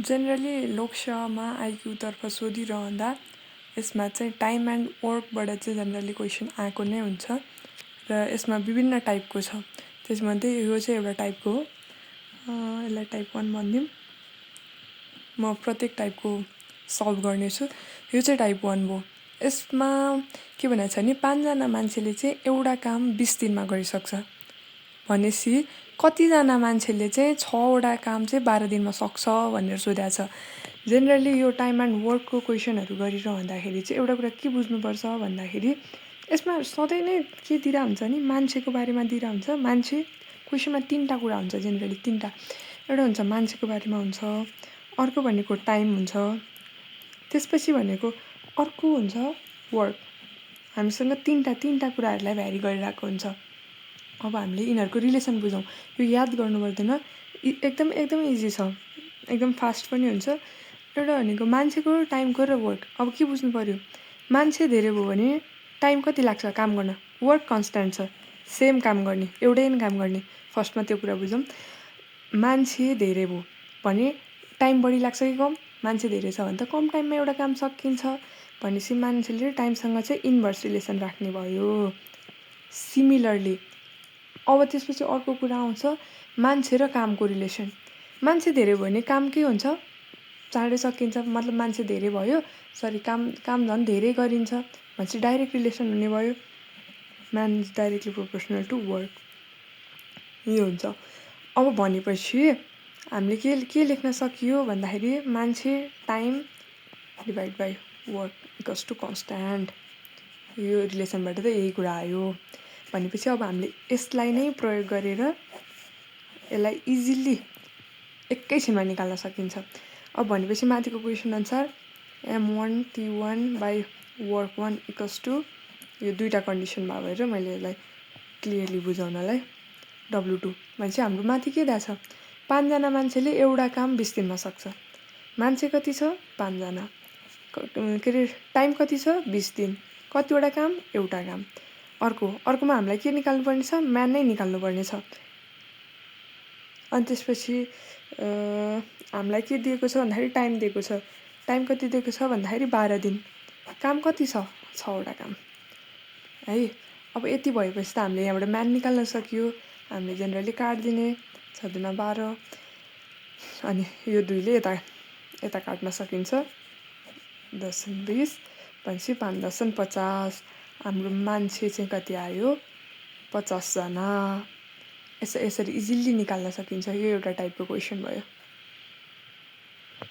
Generally लोकसेवामा आइक्यूतर्फ सोधिरहँदा यसमा चाहिँ time and वर्कबाट चाहिँ जेनरली क्वेसन आएको नै हुन्छ र यसमा विभिन्न टाइपको छ। त्यसमध्ये यो चाहिँ एउटा टाइपको हो। यसलाई टाइप 1 भनिदिउँ। म प्रत्येक टाइपको सल्भ गर्नेछु। यो चाहिँ टाइप 1 हो। यसमा के भनेको छ भने 5 जना मान्छेले चाहिँ एउटा काम 20 दिनमा गरिसक्छ भनेपछि कतिजना मान्छेले चाहिँ 6 वटा काम चाहिँ 12 दिनमा सक्छ भनेर सोधेको छ। जेनरली यो टाइम एन्ड वर्कको क्वेसनहरू गरिरहँदाखेरि चाहिँ एउटा कुरा के बुझ्नुपर्छ भन्दाखेरि यसमा सधैँ नै के दिइरहेको हुन्छ नि मान्छेको बारेमा दिइरहेको हुन्छ। मान्छे क्वेसनमा 3टा कुरा हुन्छ। जेनरली 3टा। एउटा हुन्छ मान्छेको बारेमा हुन्छ, अर्को भनेको टाइम हुन्छ, त्यसपछि भनेको अर्को हुन्छ वर्क। हामीसँग 3टा कुराहरूलाई भ्यारी गरिरहेको हुन्छ। अब हामीले यिनीहरूको रिलेसन बुझौँ। यो याद गर्नु पर्दैन। एकदम इजी छ। एकदम फास्ट पनि हुन्छ। एउटा भनेको मान्छेको, टाइमको र वर्क। अब के बुझ्नु पर्यो, मान्छे धेरै भयो भने टाइम कति लाग्छ काम गर्न, वर्क कन्सट्यान्ट छ, सेम काम गर्ने, एउटै काम गर्ने। फर्स्टमा त्यो कुरा बुझौँ। मान्छे धेरै भयो भने टाइम बढी लाग्छ कि कम, मान्छे धेरै छ भने त कम टाइममा एउटा काम सकिन्छ भनेपछि मान्छेले टाइमसँग चाहिँ इन्भर्स रिलेसन राख्ने भयो। सिमिलरली अब त्यसपछि अर्को कुरा आउँछ मान्छे र कामको रिलेसन। मान्छे धेरै भयो भने काम के हुन्छ, चाँडै सकिन्छ। मतलब मान्छे धेरै भयो, काम झन् धेरै गरिन्छ भनेपछि डाइरेक्ट रिलेसन हुने भयो। Man is directly proportional to work. यो हुन्छ। अब भनेपछि हामीले के लेख्न सकियो भन्दाखेरि मान्छे time divide by work equals to constant. यो रिलेसनबाट त यही कुरा आयो भनेपछि अब हामीले यसलाई नै प्रयोग गरेर यसलाई इजिली एकैछिनमा निकाल्न सकिन्छ। अब भनेपछि माथिको क्वेसन अनुसार M1 T1 by work 1 equals to यो 2टा कन्डिसन भयो भएर मैले यसलाई क्लियरली बुझाउनलाई W2 भनेपछि हाम्रो माथि के दिएको छ, 5 जना मान्छेले एउटा काम 20 दिनमा सक्छ। मान्छे कति छ, 5 जना। के अरे टाइम कति छ, 20 दिन। कतिवटा काम, एउटा काम। अर्कोमा हामीलाई के निकाल्नु पर्ने छ, म्यान नै निकाल्नु पर्ने छ। अनि त्यसपछि हामीलाई के दिएको छ भन्दाखेरि टाइम दिएको छ। टाइम कति दिएको छ भन्दाखेरि 12 दिन। काम कति छ, 6वटा काम है। अब यति भएपछि त हामीले यहाँबाट म्यान निकाल्न सकियो। हामीले जेनरली काट्दिने 6 दुना 12 अनि यो 2ले यता काट्न सकिन्छ। 10 20 भनेपछि 5 10 50। हाम्रो मान्छे चाहिँ कति आयो, 50 जना। यसरी इजिली निकाल्न सकिन्छ। यो एउटा टाइपको क्वेसन भयो।